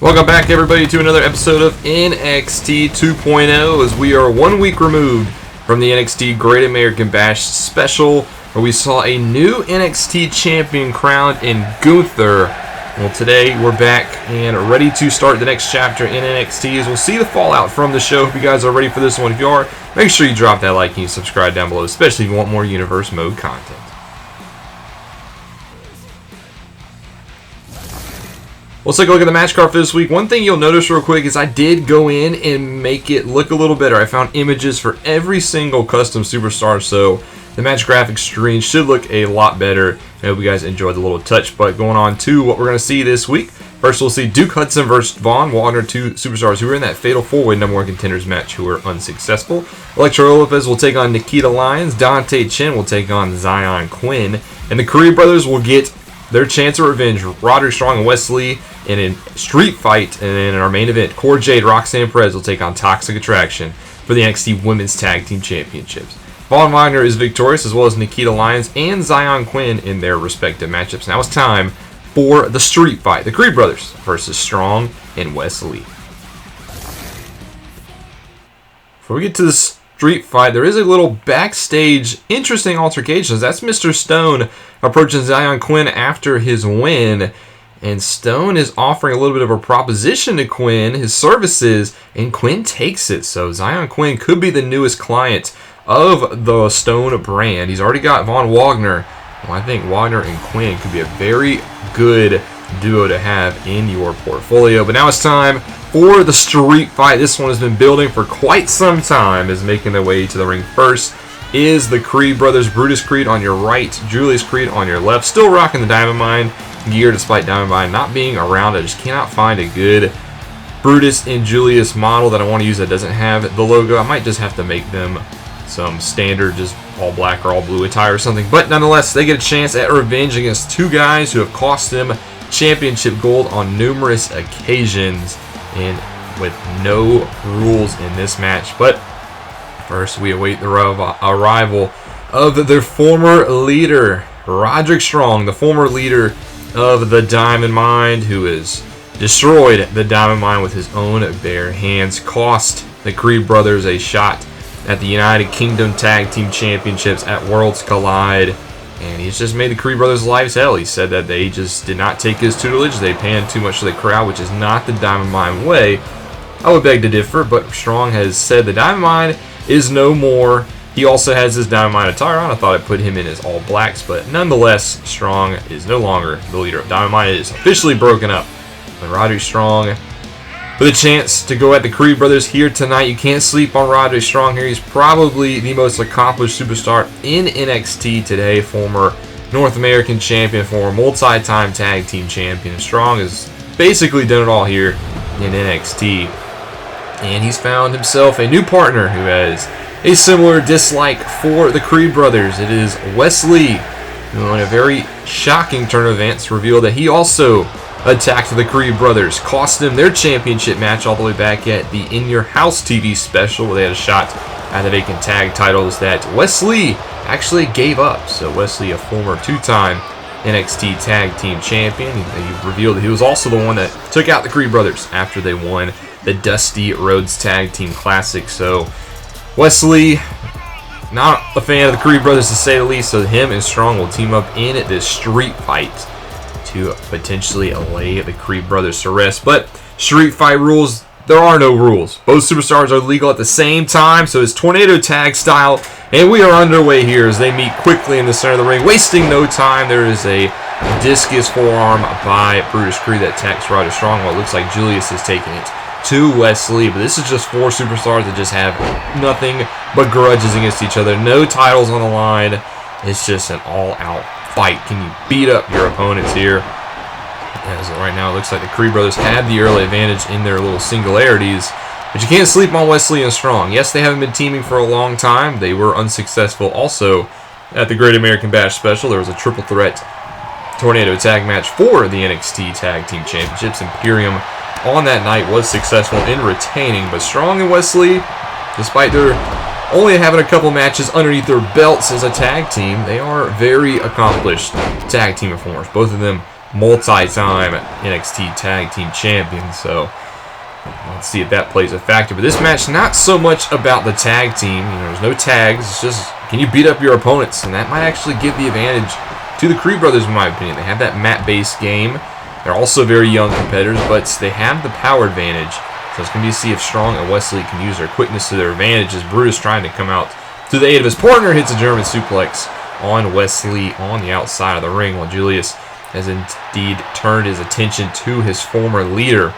Welcome back, everybody, to another episode of NXT 2.0, as we are 1 week removed from the NXT Great American Bash special, where we saw a new NXT champion crowned in Gunther. Well, today we're back and ready to start the next chapter in NXT, as we'll see the fallout from the show. If you guys are ready for this one, if you are, make sure you drop that like and you subscribe down below, especially if you want more Universe Mode content. Let's take a look at the match card for this week. One thing you'll notice real quick is I did go in and make it look a little better. I found images for every single custom superstar, so the match graphics screen should look a lot better. I hope you guys enjoyed the little touch. But going on to what we're going to see this week. First, we'll see Duke Hudson versus Von Wagner, two superstars who were in that fatal four-way number one contenders match who were unsuccessful. Elektra Lopez will take on Nikita Lyons. Dante Chen will take on Zion Quinn. And the Creed brothers will get their chance of revenge. Roderick Strong and Wesley in a street fight. And then in our main event, Cora, Jade, Roxanne, Perez will take on Toxic Attraction for the NXT Women's Tag Team Championships. Von Wagner is victorious, as well as Nikita Lyons and Zion Quinn in their respective matchups. Now it's time for the street fight. The Creed brothers versus Strong and Wesley. Before we get to the street fight, there is a little backstage interesting altercations. That's Mr. Stone approaching Zion Quinn after his win. And Stone is offering a little bit of a proposition to Quinn, his services, and Quinn takes it. So Zion Quinn could be the newest client of the Stone brand. He's already got Von Wagner. Well, I think Wagner and Quinn could be a very good duo to have in your portfolio. But now it's time for the street fight. This one has been building for quite some time, is making their way to the ring. First is the Creed brothers. Brutus Creed on your right, Julius Creed on your left. Still rocking the Diamond Mine gear despite Diamond Mine not being around. I just cannot find a good Brutus and Julius model that I want to use that doesn't have the logo. I might just have to make them some standard, just all black or all blue attire or something. But nonetheless, they get a chance at revenge against two guys who have cost them championship gold on numerous occasions, and with no rules in this match. But first, we await the arrival of their former leader, Roderick Strong, the former leader of the Diamond Mine, who has destroyed the Diamond Mine with his own bare hands, cost the Creed brothers a shot at the United Kingdom Tag Team Championships at Worlds Collide, and he's just made the Creed brothers' lives hell. He said that they just did not take his tutelage, they panned too much to the crowd, which is not the Diamond Mine way. I would beg to differ, but Strong has said the Diamond Mine is no more. He also has his Diamond Mine attire on. I thought I'd put him in as all blacks, but nonetheless, Strong is no longer the leader of Diamond Mine. It is officially broken up. But Roderick Strong with a chance to go at the Creed brothers here tonight. You can't sleep on Roderick Strong here. He's probably the most accomplished superstar in NXT today. Former North American champion, former multi-time tag team champion. Strong has basically done it all here in NXT. And he's found himself a new partner who has a similar dislike for the Creed brothers. It is Wesley, who in a very shocking turn of events revealed that he also attacked the Creed brothers, cost them their championship match all the way back at the In Your House TV special, where they had a shot at the vacant tag titles that Wesley actually gave up. So Wesley, a former two-time NXT Tag Team Champion, he revealed that he was also the one that took out the Creed brothers after they won the Dusty Rhodes Tag Team Classic. So Wesley, not a fan of the Creed brothers to say the least, so him and Strong will team up in this street fight to potentially lay the Creed brothers to rest. But street fight rules, there are no rules. Both superstars are legal at the same time, so it's tornado tag style, and we are underway here as they meet quickly in the center of the ring, wasting no time. There is a discus forearm by Brutus Creed that attacks Roderick Strong. Well, it looks like Julius is taking it to Wesley, but this is just four superstars that just have nothing but grudges against each other. No titles on the line. It's just an all-out fight. Can you beat up your opponents here? As of right now, it looks like the Creed brothers had the early advantage in their little singularities, but you can't sleep on Wesley and Strong. Yes, they haven't been teaming for a long time. They were unsuccessful also at the Great American Bash special. There was a triple threat tornado tag match for the NXT Tag Team Championships. Imperium on that night was successful in retaining, but Strong and Wesley, despite their only having a couple matches underneath their belts as a tag team, they are very accomplished tag team performers. Both of them multi-time NXT Tag Team Champions. So let's see if that plays a factor. But this match, not so much about the tag team. There's no tags. It's just, can you beat up your opponents? And that might actually give the advantage to the Creed brothers, in my opinion. They have that mat-based game. They're also very young competitors, but they have the power advantage. So it's going to be to see if Strong and Wesley can use their quickness to their advantage, as Brutus trying to come out to the aid of his partner, hits a German suplex on Wesley on the outside of the ring, while Julius has indeed turned his attention to his former leader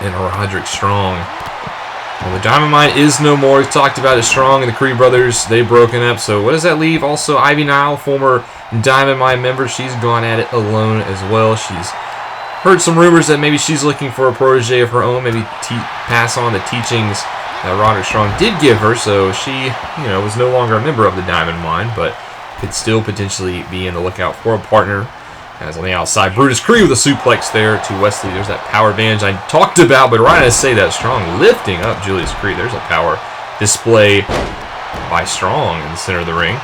and Roderick Strong. Well, the Diamond Mine is no more. We've talked about it. Strong and the Creed brothers, they've broken up. So what does that leave? Also, Ivy Nile, former Diamond Mine member, she's gone at it alone as well. She's heard some rumors that maybe she's looking for a protege of her own, maybe pass on the teachings that Roderick Strong did give her. So she, was no longer a member of the Diamond Mine, but could still potentially be in the lookout for a partner. As on the outside, Brutus Creed with a suplex there to Wesley. There's that power advantage I talked about, but right as I say that, Strong lifting up Julius Creed. There's a power display by Strong in the center of the ring.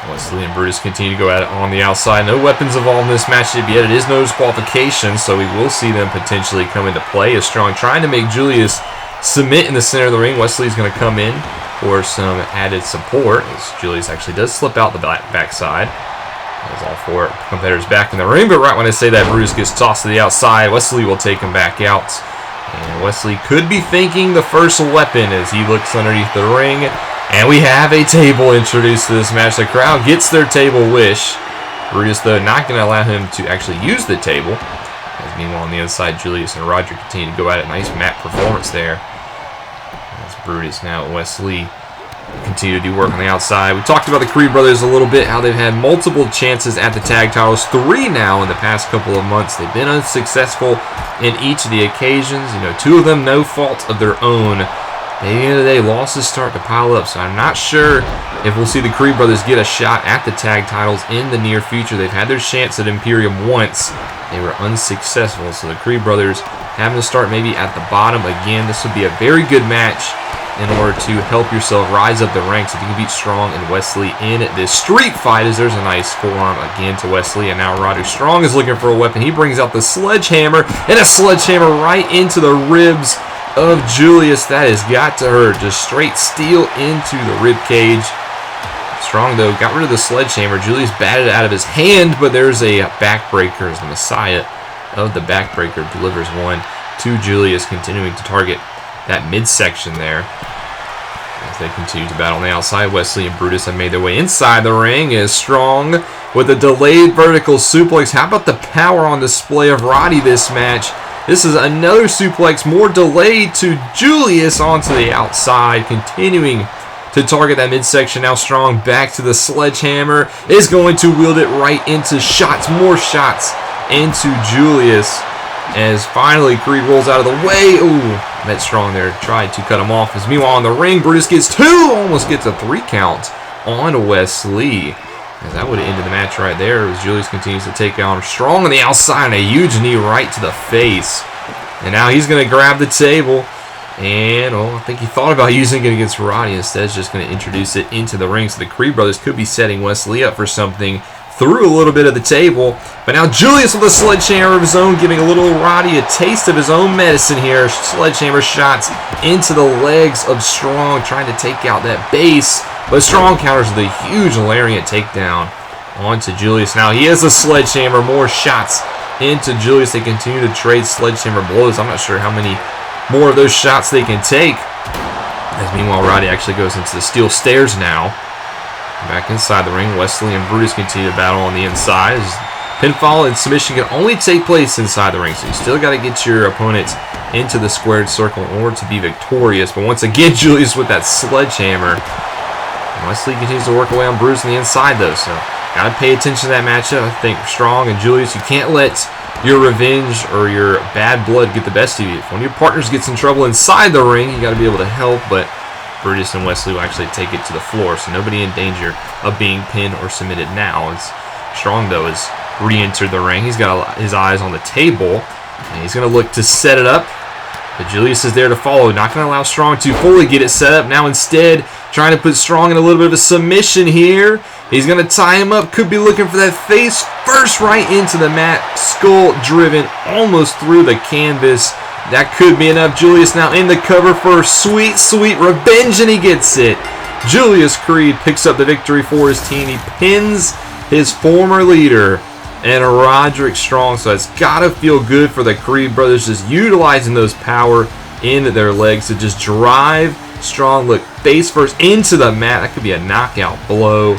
Wesley and Brutus continue to go at it on the outside. No weapons involved in this match yet. It is no disqualification, so we will see them potentially come into play. As Strong trying to make Julius submit in the center of the ring. Wesley's going to come in for some added support, as Julius actually does slip out the backside. As all four competitors back in the ring, but right when I say that, Brutus gets tossed to the outside. Wesley will take him back out. And Wesley could be thinking the first weapon as he looks underneath the ring. And we have a table introduced to this match. The crowd gets their table wish. Brutus, though, not going to allow him to actually use the table. As meanwhile, on the inside, Julius and Roger continue to go at it. Nice mat performance there. As Brutus now, Wesley continue to do work on the outside. We talked about the Creed brothers a little bit, how they've had multiple chances at the tag titles. 3 now in the past couple of months. They've been unsuccessful in each of the occasions. 2 of them no fault of their own. At the end of the day, losses start to pile up, so I'm not sure if we'll see the Creed brothers get a shot at the tag titles in the near future. They've had their chance at Imperium once. They were unsuccessful, so the Creed brothers having to start maybe at the bottom again. This would be a very good match in order to help yourself rise up the ranks if you can beat Strong and Wesley in this street fight. As there's a nice forearm again to Wesley, and now Roderick Strong is looking for a weapon. He brings out the sledgehammer, and a sledgehammer right into the ribs of Julius. That has got to hurt. Just straight steel into the rib cage. Strong, though, got rid of the sledgehammer. Julius batted it out of his hand, but there's a backbreaker as the Messiah of the backbreaker delivers one to Julius, continuing to target that midsection there. As they continue to battle on the outside, Wesley and Brutus have made their way inside the ring. Is Strong with a delayed vertical suplex. How about the power on display of Roddy this match? This is another suplex, more delayed to Julius onto the outside, continuing to target that midsection. Now Strong back to the sledgehammer, is going to wield it right into shots, more shots into Julius. As finally Creed rolls out of the way. Ooh, met Strong there, tried to cut him off. As meanwhile in the ring, Brutus gets 2, almost gets a 3 count on Wesley. As that would have ended the match right there, as Julius continues to take on Strong on the outside, and a huge knee right to the face. And now he's going to grab the table. And, I think he thought about using it against Roddy. Instead, he's just going to introduce it into the ring. So the Creed brothers could be setting Wesley up for something through a little bit of the table. But now Julius with a sledgehammer of his own, giving a little Roddy a taste of his own medicine here. Sledgehammer shots into the legs of Strong, trying to take out that base. But Strong counters with a huge lariat takedown onto Julius. Now he has a sledgehammer, more shots into Julius. They continue to trade sledgehammer blows. I'm not sure how many more of those shots they can take. As meanwhile, Roddy actually goes into the steel stairs now. Back inside the ring, Wesley and Brutus continue to battle on the inside. Pinfall and submission can only take place inside the ring, so you still got to get your opponent into the squared circle in order to be victorious. But once again, Julius with that sledgehammer. Wesley continues to work away on Brutus on the inside, though, so got to pay attention to that matchup. I think Strong and Julius, you can't let your revenge or your bad blood get the best of you. If one of your partners gets in trouble inside the ring, you got to be able to help, but Brutus and Wesley will actually take it to the floor, so nobody in danger of being pinned or submitted now. As Strong, though, has re-entered the ring. He's got his eyes on the table, and he's going to look to set it up. But Julius is there to follow, not going to allow Strong to fully get it set up. Now instead, trying to put Strong in a little bit of a submission here. He's going to tie him up, could be looking for that face first right into the mat. Skull driven almost through the canvas. That could be enough. Julius now in the cover for sweet, sweet revenge, and he gets it. Julius Creed picks up the victory for his team. He pins his former leader and Roderick Strong. So it's got to feel good for the Creed brothers, just utilizing those power in their legs to just drive Strong, look, face first into the mat. That could be a knockout blow.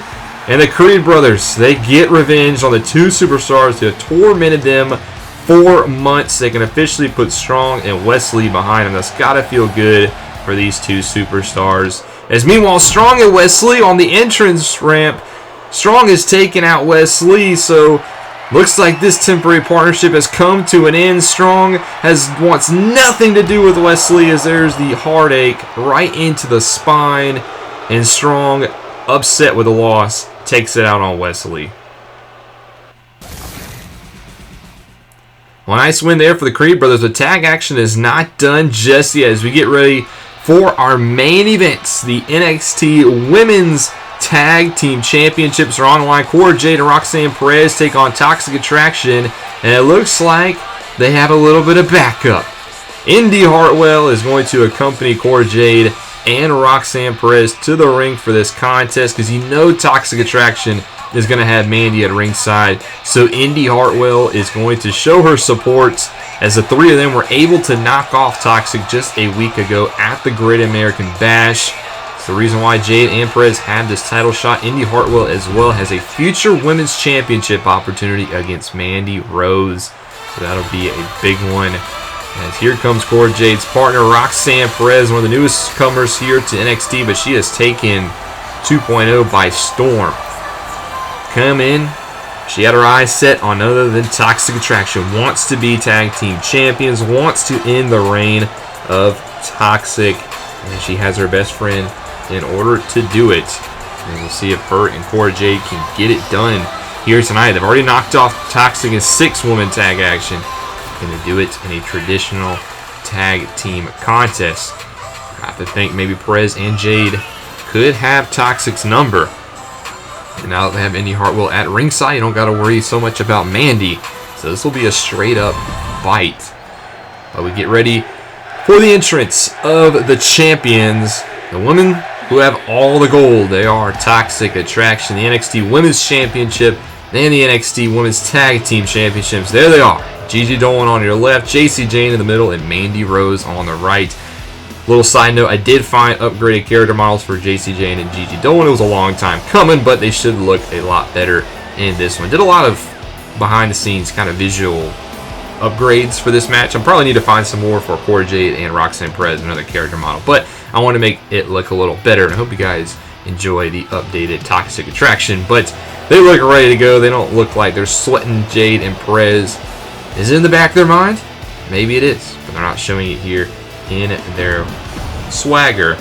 And the Creed brothers, they get revenge on the two superstars who have tormented them for months. They can officially put Strong and Wesley behind them. That's got to feel good for these two superstars. As meanwhile, Strong and Wesley on the entrance ramp. Strong has taken out Wesley, so looks like this temporary partnership has come to an end. Strong wants nothing to do with Wesley, as there's the heartache right into the spine. And Strong, upset with the loss, takes it out on Wesley. Well, nice win there for the Creed brothers. The tag action is not done just yet as we get ready for our main events. The NXT Women's Tag Team Championships are on the line. Cora, Jade, and Roxanne Perez take on Toxic Attraction, and it looks like they have a little bit of backup. Indy Hartwell is going to accompany Cora, Jade, and Roxanne Perez to the ring for this contest, because you know Toxic Attraction is going to have Mandy at ringside. So Indy Hartwell is going to show her support, as the three of them were able to knock off Toxic just a week ago at the Great American Bash. It's the reason why Jade and Perez have this title shot. Indy Hartwell as well has a future Women's Championship opportunity against Mandy Rose. So that'll be a big one. As here comes Cora Jade's partner, Roxanne Perez, one of the newest comers here to NXT, but she has taken 2.0 by storm. Come in. She had her eyes set on none other than Toxic Attraction. Wants to be tag team champions. Wants to end the reign of Toxic. And she has her best friend in order to do it. And we'll see if her and Cora Jade can get it done here tonight. They've already knocked off Toxic in 6-woman tag action. Going to do it in a traditional tag team contest. I have to think maybe Perez and Jade could have Toxic's number. And now that they have Indy Hartwell at ringside, you don't got to worry so much about Mandy. So this will be a straight up fight. But we get ready for the entrance of the champions. The women who have all the gold. They are Toxic Attraction, the NXT Women's Championship, and the NXT Women's Tag Team Championships. There they are. Gigi Dolan on your left, JC Jane in the middle, and Mandy Rose on the right. Little side note, I did find upgraded character models for JC Jane and Gigi Dolan. It was a long time coming, but they should look a lot better in this one. Did a lot of behind the scenes kind of visual upgrades for this match. I probably need to find some more for Cora Jade and Roxanne Perez, another character model, but I want to make it look a little better, and I hope you guys enjoy the updated Toxic Attraction. But they look ready to go. They don't look like they're sweating. Jade and Perez. Is it in the back of their mind? Maybe it is, but they're not showing it here in their swagger,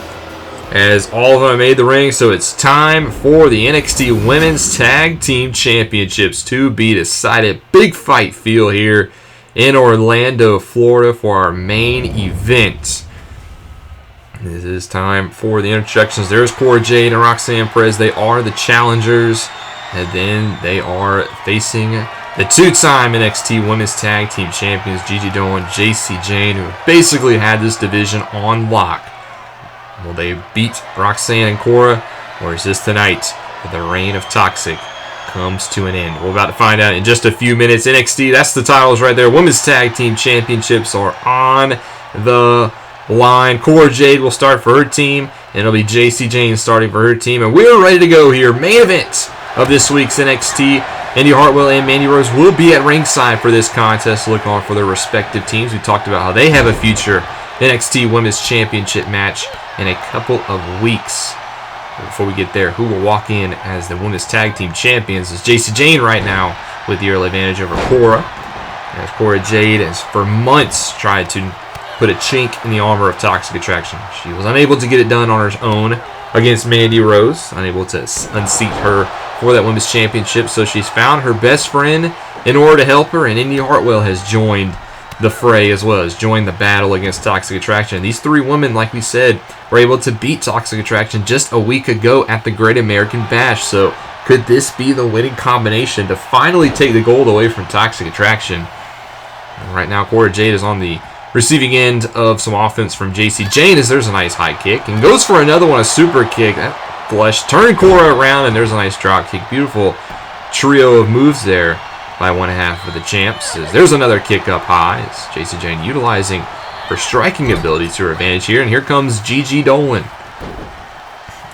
as all of them made the ring. So it's time for the NXT Women's Tag Team Championships to be decided. Big fight feel here in Orlando, Florida for our main event. This is time for the introductions. There's Cora Jade and Roxanne Perez. They are the challengers, and then they are facing the two-time NXT Women's Tag Team Champions, Gigi Dolan, JC Jane, who basically had this division on lock. Will they beat Roxanne and Cora, or is this tonight where the reign of Toxic comes to an end? We're about to find out in just a few minutes. NXT, that's the titles right there. Women's Tag Team Championships are on the line. Cora Jade will start for her team, and it'll be JC Jane starting for her team. And we're ready to go here. Main event of this week's NXT. Indy Hartwell and Mandy Rose will be at ringside for this contest, looking on for their respective teams. We talked about how they have a future NXT Women's Championship match in a couple of weeks. But before we get there, who will walk in as the Women's Tag Team Champions is JC Jane right now with the early advantage over Cora. As Cora Jade has for months tried to put a chink in the armor of Toxic Attraction. She was unable to get it done on her own against Mandy Rose, unable to unseat her for that Women's Championship, so she's found her best friend in order to help her, and Indy Hartwell has joined the fray as well, has joined the battle against Toxic Attraction. These three women, like we said, were able to beat Toxic Attraction just a week ago at the Great American Bash, so Could this be the winning combination to finally take the gold away from Toxic Attraction? And right now, Cora Jade is on the receiving end of some offense from JC Jane, as there's a nice high kick. And goes for another one, a super kick. That flush. Turn Cora around, and there's a nice drop kick. Beautiful trio of moves there by one half of the champs. As there's another kick up high. As JC Jane utilizing her striking ability to her advantage here. And here comes Gigi Dolan.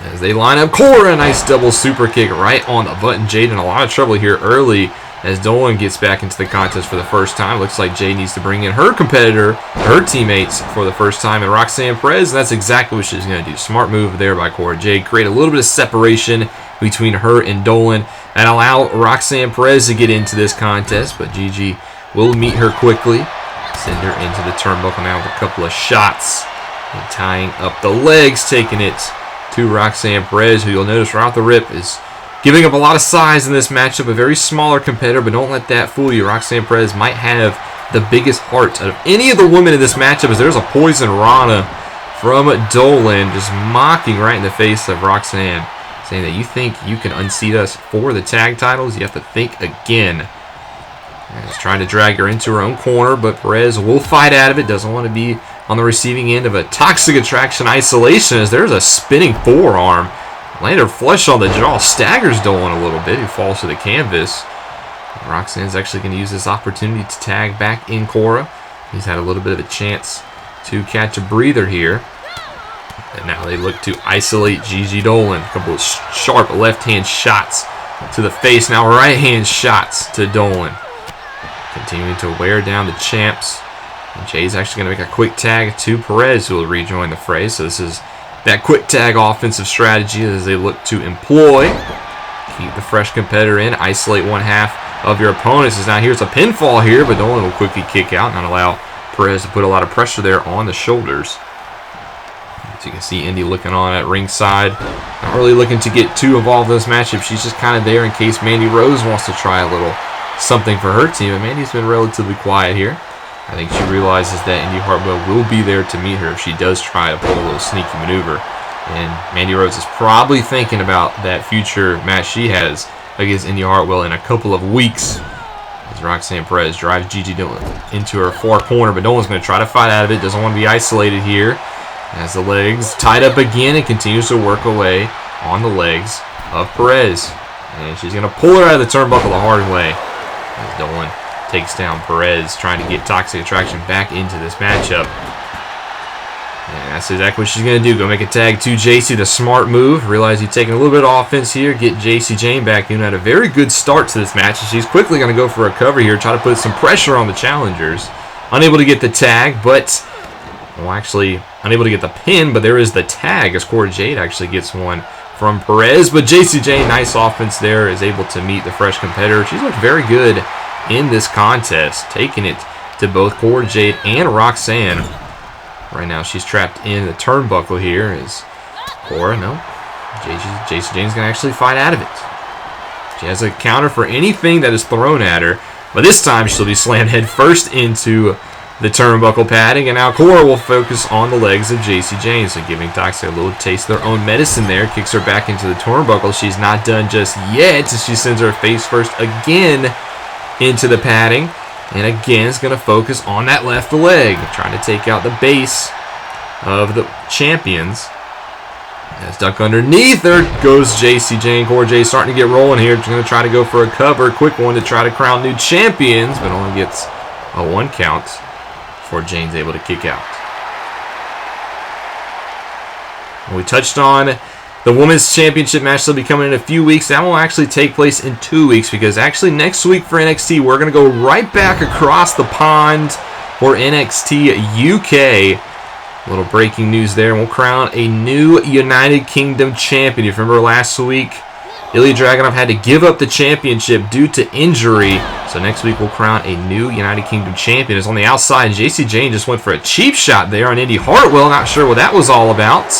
As they line up, Cora, a nice double super kick right on the button. Jade in a lot of trouble here early as Dolan gets back into the contest for the first time. Looks like Jade needs to bring in her competitor, her teammates, for the first time, and Roxanne Perez, and that's exactly what she's going to do. Smart move there by Cora Jade. Create a little bit of separation between her and Dolan and allow Roxanne Perez to get into this contest, but Gigi will meet her quickly. Send her into the turnbuckle now with a couple of shots and tying up the legs, taking it to Roxanne Perez, who you'll notice right off the rip is giving up a lot of size in this matchup, a very smaller competitor, but don't let that fool you. Roxanne Perez might have the biggest heart out of any of the women in this matchup, as there's a poison Rana from Dolan, just mocking right in the face of Roxanne, saying that you think you can unseat us for the tag titles? You have to think again. And he's trying to drag her into her own corner, but Perez will fight out of it. Doesn't want to be on the receiving end of a Toxic Attraction isolation, as there's a spinning forearm. Landed flush on the jaw, staggers Dolan a little bit, who falls to the canvas. And Roxanne's actually going to use this opportunity to tag back in Cora. He's had a little bit of a chance to catch a breather here. And now they look to isolate Gigi Dolan. A couple of sharp left-hand shots to the face. Now right-hand shots to Dolan. Continuing to wear down the champs. And Jay's actually going to make a quick tag to Perez, who will rejoin the fray. So this is that quick tag offensive strategy as they look to employ. Keep the fresh competitor in. Isolate one half of your opponents. As now here's a pinfall here, but Dolan will quickly kick out and not allow Perez to put a lot of pressure there on the shoulders. As you can see, Indy looking on at ringside. Not really looking to get too involved in this matchup. She's just kind of there in case Mandy Rose wants to try a little something for her team. And Mandy's been relatively quiet here. I think she realizes that Indy Hartwell will be there to meet her if she does try to pull a little sneaky maneuver. And Mandy Rose is probably thinking about that future match she has against Indy Hartwell in a couple of weeks. As Roxanne Perez drives Gigi Dolan into her far corner, but Dolan's going to try to fight out of it. Doesn't want to be isolated here. Has the legs tied up again and continues to work away on the legs of Perez. And she's going to pull her out of the turnbuckle the hard way. As Dolan takes down Perez, trying to get Toxic Attraction back into this matchup. And that's exactly what she's going to do. Go make a tag to JC, the smart move. Realize he's taking a little bit of offense here. Get JC Jane back in. Had a very good start to this match. And she's quickly going to go for a cover here. Try to put some pressure on the challengers. Unable to get the tag, but... well, actually, unable to get the pin, but there is the tag as Cora Jade actually gets one from Perez. But JC Jane, nice offense there, is able to meet the fresh competitor. She's looked very good in this contest, taking it to both Cora Jade and Roxanne. Right now, she's trapped in the turnbuckle here. Is Cora? No. JC Jane's going to actually fight out of it. She has a counter for anything that is thrown at her, but this time she'll be slammed head first into the turnbuckle padding, and now Cora will focus on the legs of JC Jane, so giving Toxic a little taste of their own medicine there. Kicks her back into the turnbuckle. She's not done just yet, as she sends her face first again into the padding, and again is going to focus on that left leg, trying to take out the base of the champions. As duck underneath, there goes JC Jane. Cora Jade starting to get rolling here. She's going to try to go for a cover, quick one to try to crown new champions, but only gets a 1 count before Jane's able to kick out. We touched on the Women's Championship match that'll be coming in a few weeks. That will actually take place in 2 weeks, because actually next week for NXT, we're going to go right back across the pond for NXT UK. A little breaking news there. We'll crown a new United Kingdom champion. You remember last week, Ilya Dragunov had to give up the championship due to injury. So next week we'll crown a new United Kingdom champion. It's on the outside. JC Jane just went for a cheap shot there on Indy Hartwell. Not sure what that was all about.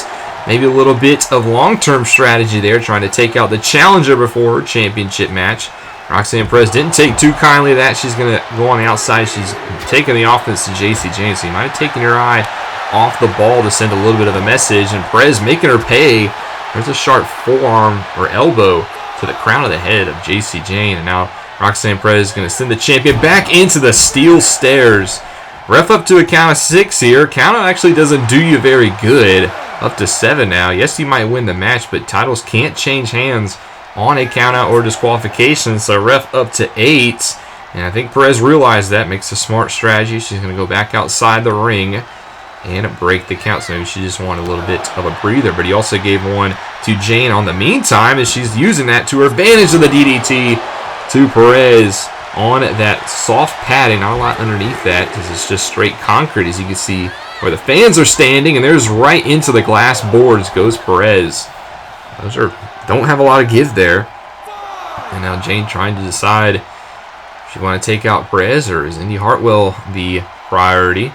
Maybe a little bit of long-term strategy there, trying to take out the challenger before her championship match. Roxanne Perez didn't take too kindly to that. She's going to go on the outside. She's taking the offense to JC Jane. So you might have taken your eye off the ball to send a little bit of a message. And Perez making her pay. There's a sharp forearm or elbow to the crown of the head of JC Jane. And now Roxanne Perez is going to send the champion back into the steel stairs. Ref up to a count of 6 here. Count out actually doesn't do you very good. Up to 7 now. Yes, you might win the match, but titles can't change hands on a count out or disqualification. So ref up to 8. And I think Perez realized that. Makes a smart strategy. She's going to go back outside the ring and break the count. So maybe she just wanted a little bit of a breather. But he also gave one to Jane on the meantime, as she's using that to her advantage of the DDT to Perez on that soft padding. Not a lot underneath that because it's just straight concrete, as you can see where the fans are standing. And there's right into the glass boards goes Perez. Those don't have a lot of give there. And now Jane trying to decide if she want to take out Perez or is Indy Hartwell the priority.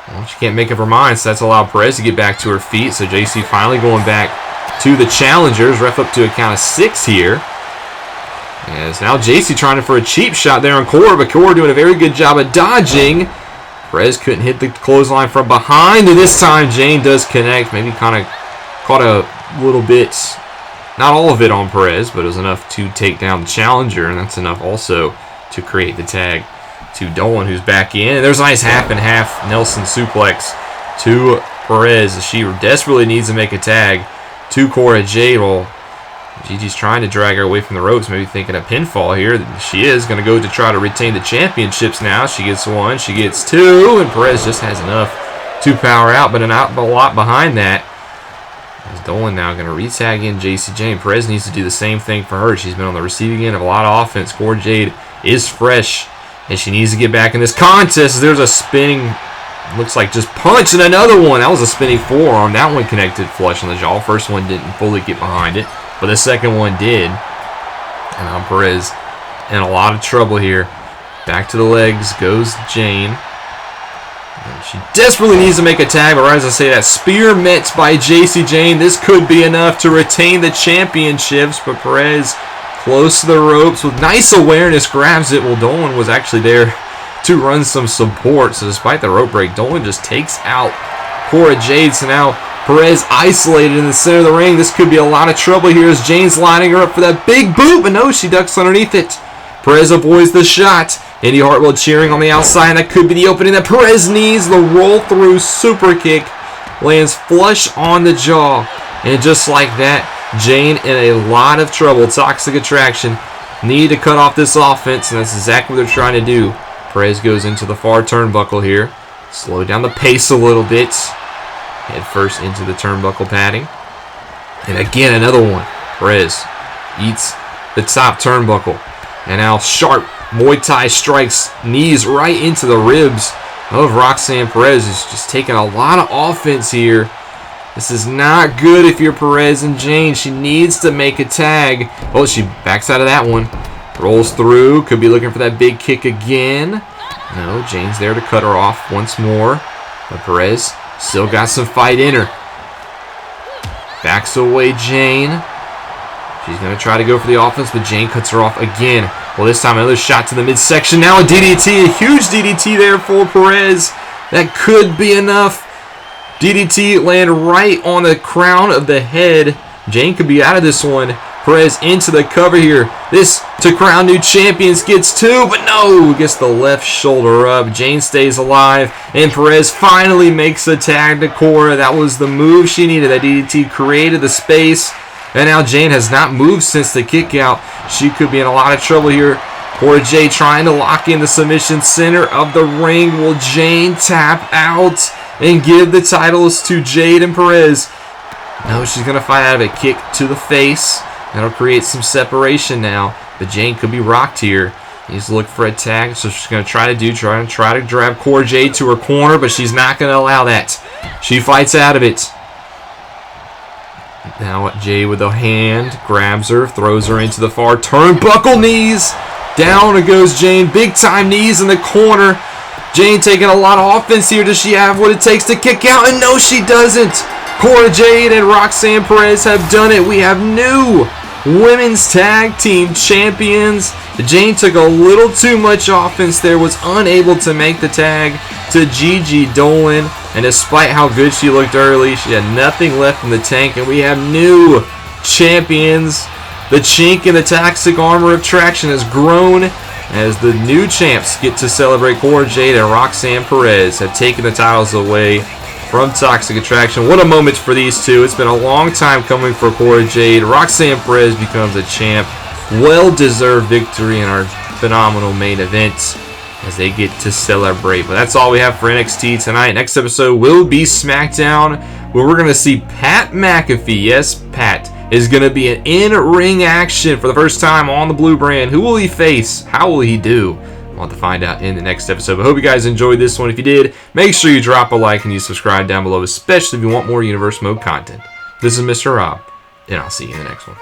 Well, she can't make up her mind, so that's allowed Perez to get back to her feet. So JC finally going back to the challengers. Ref up to a count of 6 here. As now JC trying for a cheap shot there on Cora, but Cora doing a very good job of dodging. Perez couldn't hit the clothesline from behind, and this time Jane does connect. Maybe kind of caught a little bit, not all of it on Perez, but it was enough to take down the challenger, and that's enough also to create the tag to Dolan, who's back in. And there's a nice half and half Nelson suplex to Perez, as she desperately needs to make a tag to Cora Jade. Well, Gigi's trying to drag her away from the ropes, maybe thinking a pinfall here. She is going to go to try to retain the championships now. She gets 1, she gets 2, and Perez just has enough to power out, but not a lot behind that. As Dolan now going to re-tag in JC Jane. Perez needs to do the same thing for her. She's been on the receiving end of a lot of offense. Cora Jade is fresh, and she needs to get back in this contest. There's a spinning, looks like just punch, and another one. That was a spinning forearm. That one connected flush on the jaw. First one didn't fully get behind it, but the second one did. And now Perez in a lot of trouble here. Back to the legs goes Jane. And she desperately needs to make a tag, but right as I say that, spear met by JC Jane. This could be enough to retain the championships, but Perez close to the ropes with nice awareness grabs it. Well, Dolan was actually there to run some support. So despite the rope break, Dolan just takes out Cora Jade. So now Perez isolated in the center of the ring. This could be a lot of trouble here as Jane's lining her up for that big boot, but no, she ducks underneath it. Perez avoids the shot. Indy Hartwell cheering on the outside. That could be the opening that Perez needs. The roll through super kick lands flush on the jaw. And just like that, Jane in a lot of trouble. Toxic Attraction need to cut off this offense, and that's exactly what they're trying to do. Perez goes into the far turnbuckle here. Slow down the pace a little bit. Head first into the turnbuckle padding. And again, another one. Perez eats the top turnbuckle. And now sharp Muay Thai strikes, knees right into the ribs of Roxanne Perez, who's just taking a lot of offense here. This is not good if you're Perez and Jane. She needs to make a tag. Oh, she backs out of that one. Rolls through. Could be looking for that big kick again. No, Jane's there to cut her off once more. But Perez still got some fight in her. Backs away Jane. She's going to try to go for the offense, but Jane cuts her off again. Well, this time another shot to the midsection. Now a DDT. A huge DDT there for Perez. That could be enough. DDT land right on the crown of the head. Jane could be out of this one. Perez into the cover here. This to crown new champions, gets 2, but no, gets the left shoulder up. Jane stays alive, and Perez finally makes a tag to Cora. That was the move she needed. That DDT created the space, and now Jane has not moved since the kick out. She could be in a lot of trouble here. Cora Jade trying to lock in the submission center of the ring. Will Jane tap out and give the titles to Jade and Perez? No, she's going to fight out of a kick to the face. That'll create some separation now. But Jane could be rocked here. Needs to look for a tag, so she's going to try to grab Cora Jade to her corner, but she's not going to allow that. She fights out of it. Now Jade with a hand, grabs her, throws her into the far turnbuckle, knees. Down goes Jane, big time knees in the corner. Jane taking a lot of offense here. Does she have what it takes to kick out? And no, she doesn't. Cora Jade and Roxanne Perez have done it. We have new women's tag team champions. Jane took a little too much offense there, was unable to make the tag to Gigi Dolan. And despite how good she looked early, she had nothing left in the tank. And we have new champions. The chink in the toxic armor of traction has grown as the new champs get to celebrate. Cora, Jade, and Roxanne Perez have taken the titles away from Toxic Attraction. What a moment for these two. It's been a long time coming for Cora, Jade. Roxanne Perez becomes a champ. Well-deserved victory in our phenomenal main event as they get to celebrate. But that's all we have for NXT tonight. Next episode will be SmackDown, where we're going to see Pat McAfee. Yes, Pat is going to be an in-ring action for the first time on the Blue brand. Who will he face? How will he do? We'll have to find out in the next episode. But I hope you guys enjoyed this one. If you did, make sure you drop a like and you subscribe down below, especially if you want more Universe Mode content. This is Mr. Rob, and I'll see you in the next one.